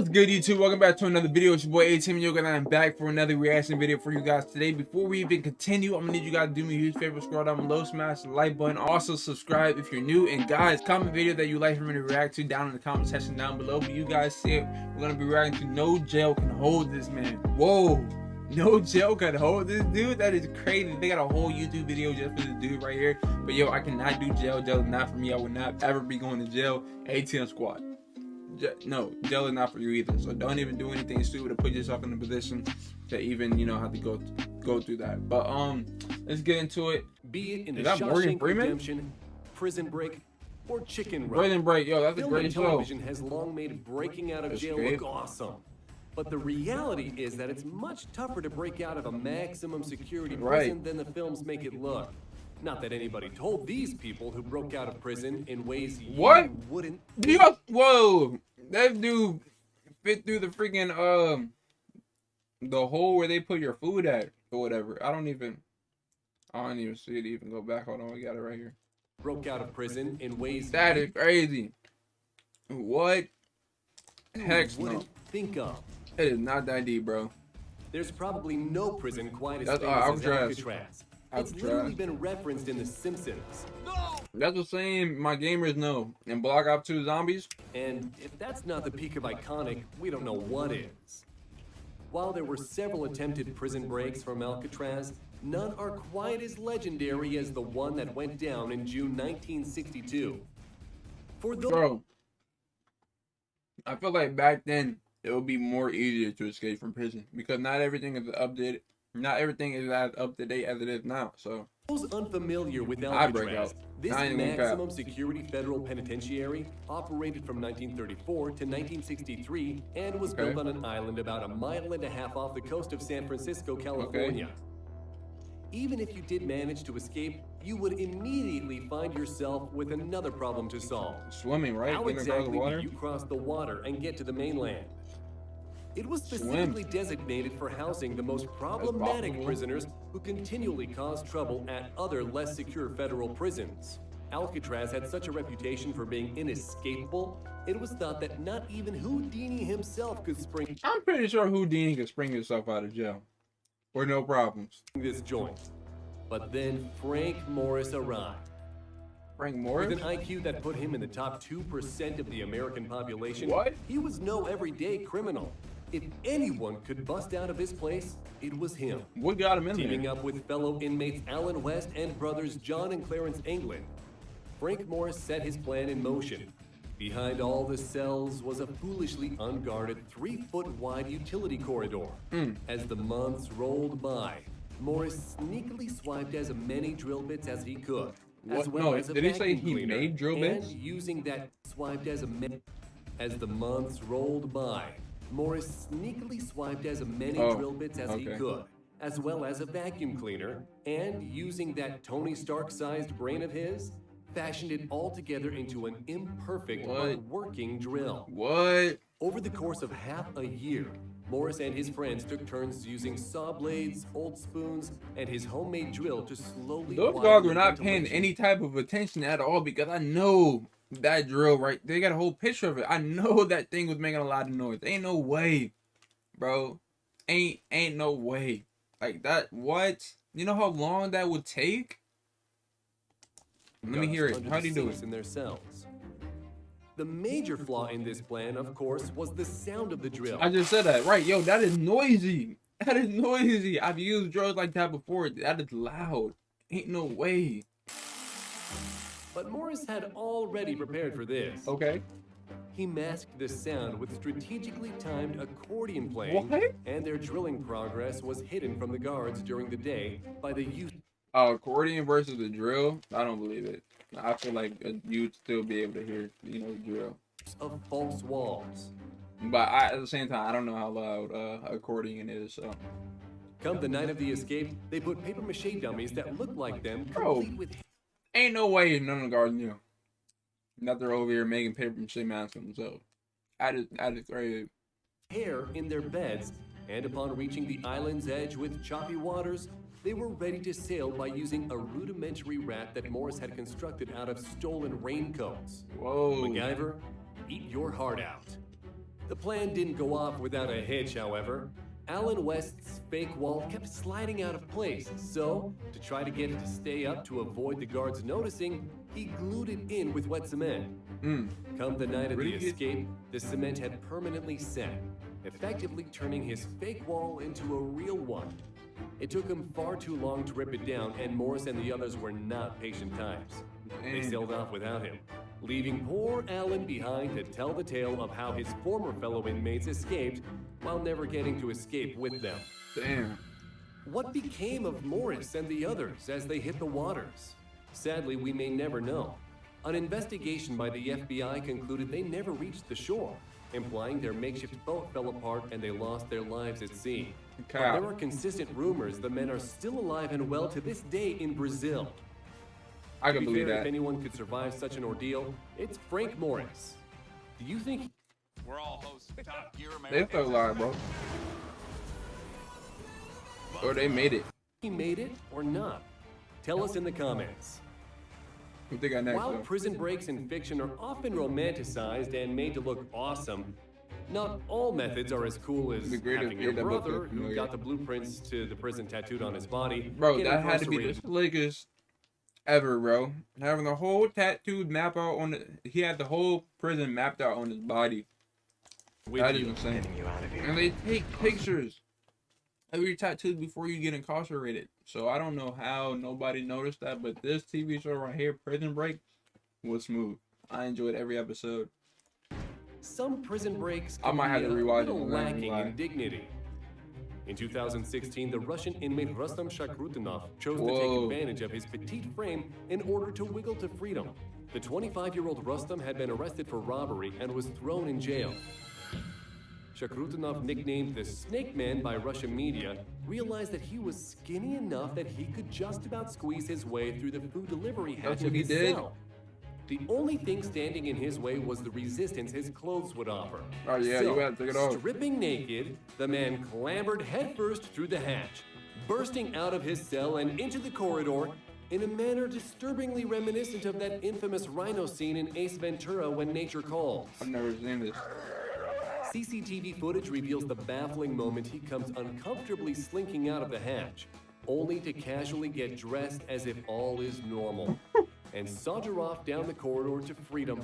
What's good, YouTube? Welcome back to another video. It's your boy ATM, and I'm back for another reaction video for you guys today. Before we even continue, I'm gonna need you guys to do me a huge favor: scroll down below, smash the like button, also subscribe if you're new, and guys, comment video that you like for me to react to down in the comment section down below. But you guys see it, we're gonna be reacting to No Jail Can Hold This Man. Whoa, no jail can hold this dude? That is crazy. They got a whole YouTube video just for this dude right here. But yo, I cannot do jail. Jail is not for me. I would not ever be going to jail. ATM squad. No, jail is not for you either. So don't even do anything stupid to put yourself in a position to even, you know, have to go through that. But let's get into it. Be it in the Shawshank Redemption, Prison Break, or Chicken Run. Prison Break, yo, that's a great show. Television has long made breaking out of jail look awesome. But the reality is that it's much tougher to break out of a maximum security prison than the films make it look. Not that anybody told these people who broke out of prison in ways you wouldn't. Whoa, that dude fit through the freaking the hole where they put your food at or whatever. I don't even see it even go back. Hold on, we got it right here. Broke out of prison in ways that is crazy. What? Heck no. Think of. It is not that deep, bro. There's probably no prison quite as famous as Alcatraz. It's literally been referenced in The Simpsons. No! That's the same my gamers know. And Black Ops 2 Zombies. And if that's not the peak of iconic, we don't know what is. While there were several attempted prison breaks from Alcatraz, none are quite as legendary as the one that went down in June 1962. Bro, I feel like back then it would be more easier to escape from prison because not everything is updated. Not everything is as up to date as it is now. So those unfamiliar with Alcatraz, this maximum security federal penitentiary operated from 1934 to 1963 and was built on an island about 1.5 miles off the coast of San Francisco, California. Even if you did manage to escape, you would immediately find yourself with another problem to solve. Swimming, right? How exactly do you cross the water and get to the mainland? It was specifically designated for housing the most problematic prisoners who continually caused trouble at other less secure federal prisons. Alcatraz had such a reputation for being inescapable, it was thought that not even Houdini himself could spring. I'm pretty sure Houdini could spring himself out of jail. With no problems. This joint. But then Frank Morris arrived. Frank Morris? With an IQ that put him in the top 2% of the American population, he was no everyday criminal. If anyone could bust out of his place, it was him. What got him in there? Teaming up with fellow inmates Alan West and brothers John and Clarence England, Frank Morris set his plan in motion. Behind all the cells was a foolishly unguarded 3-foot-wide utility corridor. As the months rolled by, Morris sneakily swiped as many drill bits as he could. As well as a did he say he made drill bits? And using that swiped as the months rolled by, Morris sneakily swiped as many drill bits as he could, as well as a vacuum cleaner, and using that Tony Stark-sized brain of his, fashioned it all together into an imperfect but working drill. Over the course of half a year, Morris and his friends took turns using saw blades, old spoons, and his homemade drill to slowly. Those dogs were not paying any type of attention at all because I know that drill, right? They got a whole picture of it. I know that thing was making a lot of noise. Ain't no way, bro. Ain't no way. Like that. What? You know how long that would take? Let me hear it. How do you do it? In their cells. The major flaw in this plan, of course, was the sound of the drill. I just said that, right? Yo, that is noisy. That is noisy. I've used drills like that before. That is loud. Ain't no way. But Morris had already prepared for this. He masked the sound with strategically timed accordion playing, and their drilling progress was hidden from the guards during the day by the use. Accordion versus the drill? I don't believe it. I feel like you'd still be able to hear, you know, the drill. Of false walls. But at the same time, I don't know how loud accordion is, so. Come the night of the escape, they put paper mache dummies that looked like them, complete with. Ain't no way none of the guards knew. Not they're over here making paper mache masks themselves. I just crazy. Hair in their beds, and upon reaching the island's edge with choppy waters, they were ready to sail by using a rudimentary raft that Morris had constructed out of stolen raincoats. Whoa. MacGyver, eat your heart out. The plan didn't go off without a hitch, however. Alan West's fake wall kept sliding out of place, so, to try to get it to stay up to avoid the guards noticing, he glued it in with wet cement. Come the night of the escape, the cement had permanently set, effectively turning his fake wall into a real one. It took him far too long to rip it down, and Morris and the others were not patient types. They sailed off without him, leaving poor Alan behind to tell the tale of how his former fellow inmates escaped while never getting to escape with them. Damn. What became of Morris and the others as they hit the waters? Sadly, we may never know. An investigation by the FBI concluded they never reached the shore, implying their makeshift boat fell apart and they lost their lives at sea. But there are consistent rumors the men are still alive and well to this day in Brazil. I can believe that. If anyone could survive such an ordeal, it's Frank Morris. Do you think we're all hosts of Top Gear America? They still alive, bro. Or they made it. He made it or not? Tell us in the comments. What they got next, While though? prison breaks in fiction are often romanticized and made to look awesome, not all methods are as cool as having your brother, who got the blueprints to the prison tattooed on his body. Bro, that had to be the slickest ever, bro. Having the whole tattooed map out on the... He had the whole prison mapped out on his body. That is insane. And they take pictures of your tattoos before you get incarcerated. So I don't know how nobody noticed that, but this TV show right here, Prison Break, was smooth. I enjoyed every episode. Some prison breaks I might have to rewatch it. Lacking in dignity. In 2016, the Russian inmate Rustam Shakrutinov chose to take advantage of his petite frame in order to wiggle to freedom. The 25-year-old Rustam had been arrested for robbery and was thrown in jail. Shakrutinov, nicknamed the Snake Man by Russian media, realized that he was skinny enough that he could just about squeeze his way through the food delivery hatch of his cell. The only thing standing in his way was the resistance his clothes would offer. Oh yeah, so, you had to take it off. Stripping naked, the man clambered headfirst through the hatch, bursting out of his cell and into the corridor in a manner disturbingly reminiscent of that infamous rhino scene in Ace Ventura: When Nature Calls. I've never seen this. CCTV footage reveals the baffling moment he comes uncomfortably slinking out of the hatch, only to casually get dressed as if all is normal, and saunter off down the corridor to freedom.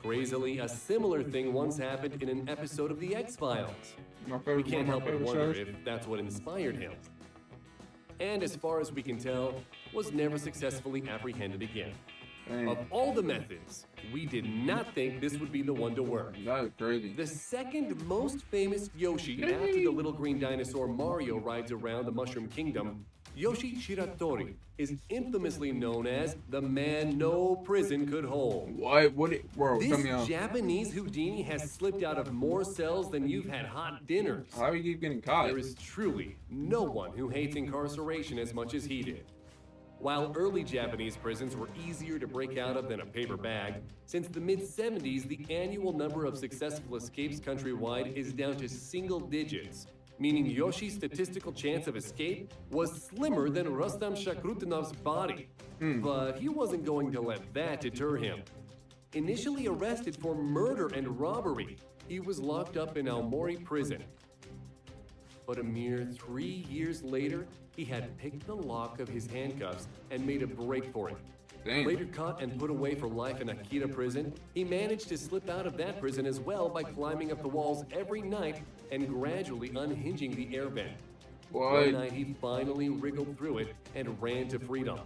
Crazily, a similar thing once happened in an episode of The X-Files. We can't help but wonder if that's what inspired him. And as far as we can tell, was never successfully apprehended again. Of all the methods, we did not think this would be the one to work. That is crazy. The second most famous Yoshi after the little green dinosaur Mario rides around the Mushroom Kingdom, Yoshi Shiratori is infamously known as the man no prison could hold. What? Bro, this tell me out. Japanese Houdini has slipped out of more cells than you've had hot dinners. How do you keep getting caught? There is truly no one who hates incarceration as much as he did. While early Japanese prisons were easier to break out of than a paper bag, since the mid-70s, the annual number of successful escapes countrywide is down to single digits, meaning Yoshi's statistical chance of escape was slimmer than Rustam Shakrutinov's body. But he wasn't going to let that deter him. Initially arrested for murder and robbery, he was locked up in Aomori prison. But a mere 3 years later, he had picked the lock of his handcuffs and made a break for it. Damn. Later caught and put away for life in Akita prison, he managed to slip out of that prison as well by climbing up the walls every night and gradually unhinging the air vent. One night he finally wriggled through it and ran to freedom.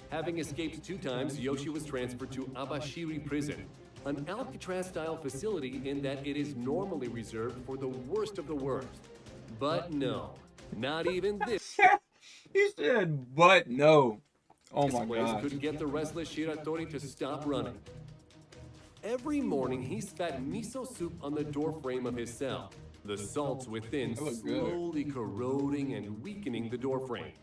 Having escaped 2 times, Yoshi was transferred to Abashiri prison, an Alcatraz-style facility in that it is normally reserved for the worst of the worst. But no, not even this. He said, but no. Oh my place God. couldn't get the restless Shiratori to stop running. Every morning he spat miso soup on the doorframe of his cell, the salts within slowly corroding and weakening the doorframe.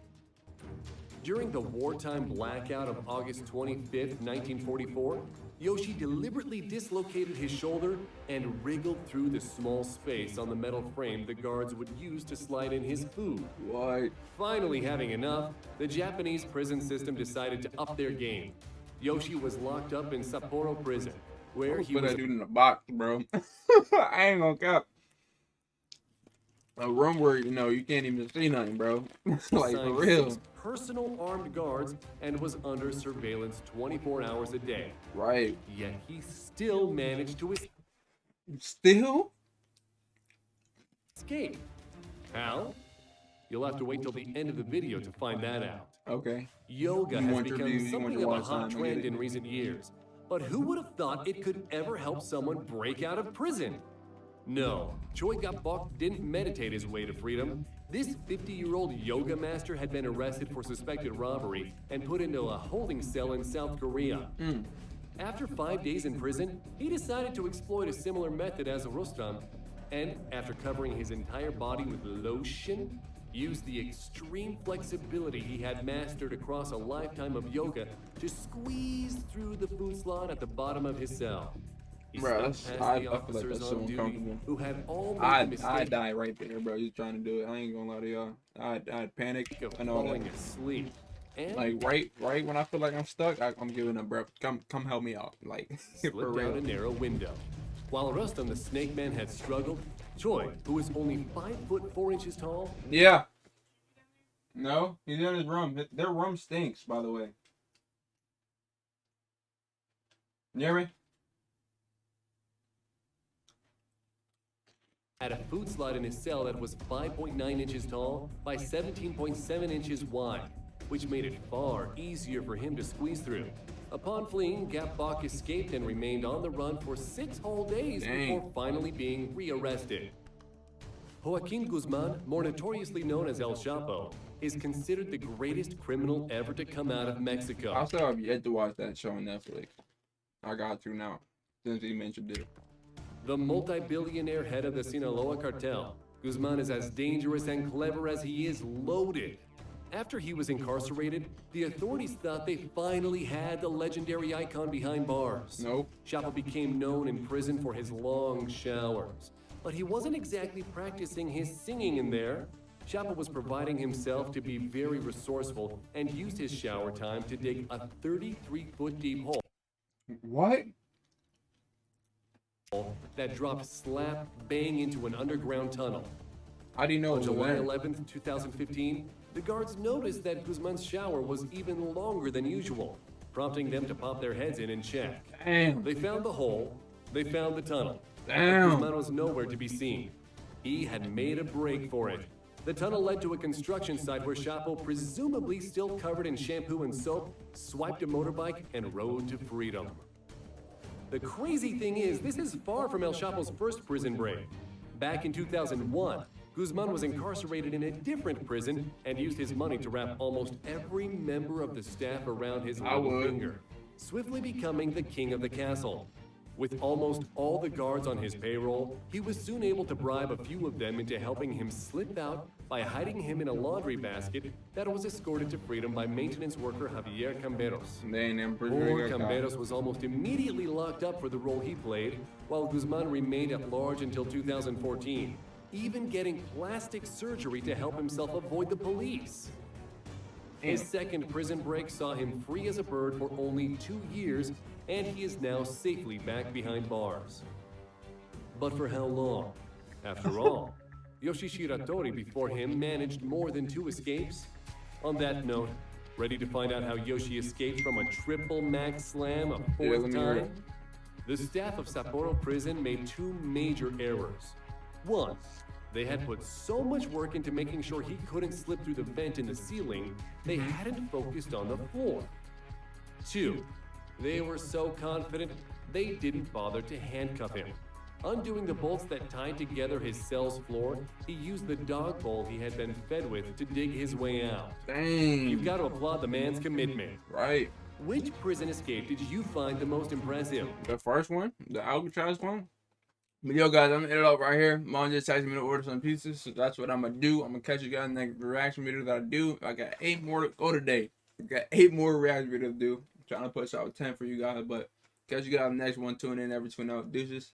During the wartime blackout of August 25th, 1944, Yoshi deliberately dislocated his shoulder and wriggled through the small space on the metal frame the guards would use to slide in his food. What? Finally having enough, the Japanese prison system decided to up their game. Yoshi was locked up in Sapporo prison, where he put was that dude in a box, bro. I ain't gonna cap. A room where, you know, you can't even see nothing, bro. Like, for real. 6 personal armed guards and was under surveillance 24 hours a day. Right. Yet he still managed to Still? escape. How? You'll have to wait till the end of the video to find that out. Okay. Yoga You has want your become views, you want something your of a watch hot time, I get trend it. in recent years. But who would have thought it could ever help someone break out of prison? No, Choi Gak-bok didn't meditate his way to freedom. This 50-year-old yoga master had been arrested for suspected robbery and put into a holding cell in South Korea. After 5 days in prison, he decided to exploit a similar method as Rustam, and after covering his entire body with lotion, used the extreme flexibility he had mastered across a lifetime of yoga to squeeze through the food slot at the bottom of his cell. He Bro, snuck I past the feel like officers that's so on duty uncomfortable. who had all made the I'd mistake die right there, bro. You trying to do it. I ain't gonna lie to y'all. I'd panic. of I know falling that. asleep. And Like, right when I feel like I'm stuck, I'm giving up, bro. Come help me out. Like, for slipped real. down a narrow window. While Rustam the Snake Man had struggled, Choi, who was only 5'4" tall, Yeah. No, he's in his room. Their room stinks, by the way. You hear me? had a food slot in his cell that was 5.9 inches tall by 17.7 inches wide, which made it far easier for him to squeeze through. Upon fleeing, Gak-bok escaped and remained on the run for 6 whole days before finally being rearrested. Joaquin Guzman, more notoriously known as El Chapo, is considered the greatest criminal ever to come out of Mexico. I still have yet to watch that show on Netflix. I got to now, since he mentioned it. The multi-billionaire head of the Sinaloa cartel, Guzman is as dangerous and clever as he is loaded. After he was incarcerated, the authorities thought they finally had the legendary icon behind bars. Nope. Chapo became known in prison for his long showers. But he wasn't exactly practicing his singing in there. Chapo was providing himself to be very resourceful and used his shower time to dig a 33-foot deep hole. What? That dropped slap bang into an underground tunnel. How do you know? On July 11th, 2015, the guards noticed that Guzman's shower was even longer than usual, prompting them to pop their heads in and check. Damn. They found the hole, they found the tunnel. Damn. Guzman was nowhere to be seen. He had made a break for it. The tunnel led to a construction site where Chapo, presumably still covered in shampoo and soap, swiped a motorbike and rode to freedom. The crazy thing is, this is far from El Chapo's first prison break. Back in 2001, Guzman was incarcerated in a different prison and used his money to wrap almost every member of the staff around his little finger, swiftly becoming the king of the castle. With almost all the guards on his payroll, he was soon able to bribe a few of them into helping him slip out by hiding him in a laundry basket that was escorted to freedom by maintenance worker Javier Camberos. Poor Camberos was almost immediately locked up for the role he played, while Guzman remained at large until 2014, even getting plastic surgery to help himself avoid the police. His second prison break saw him free as a bird for only 2 years, and he is now safely back behind bars. But for how long? After all, Yoshi Shiratori before him managed more than 2 escapes. On that note, ready to find out how Yoshi escaped from a triple max slam a 4th time? The staff of Sapporo prison made 2 major errors. 1, they had put so much work into making sure he couldn't slip through the vent in the ceiling, they hadn't focused on the floor. 2, they were so confident, they didn't bother to handcuff him. Undoing the bolts that tied together his cell's floor, he used the dog bowl he had been fed with to dig his way out. Dang. You've got to applaud the man's commitment. Right. Which prison escape did you find the most impressive? The first one, the Alcatraz one. But yo, guys, I'm gonna end it up right here. Mom just texted me to order some pizzas, so that's what I'm gonna do. I'm gonna catch you guys in the next reaction video that I do. I got 8 more to go today. I got 8 more reaction videos to do. I'm trying to push out 10 for you guys, but catch you guys in the next one. Tune in every 2 hours. Deuces.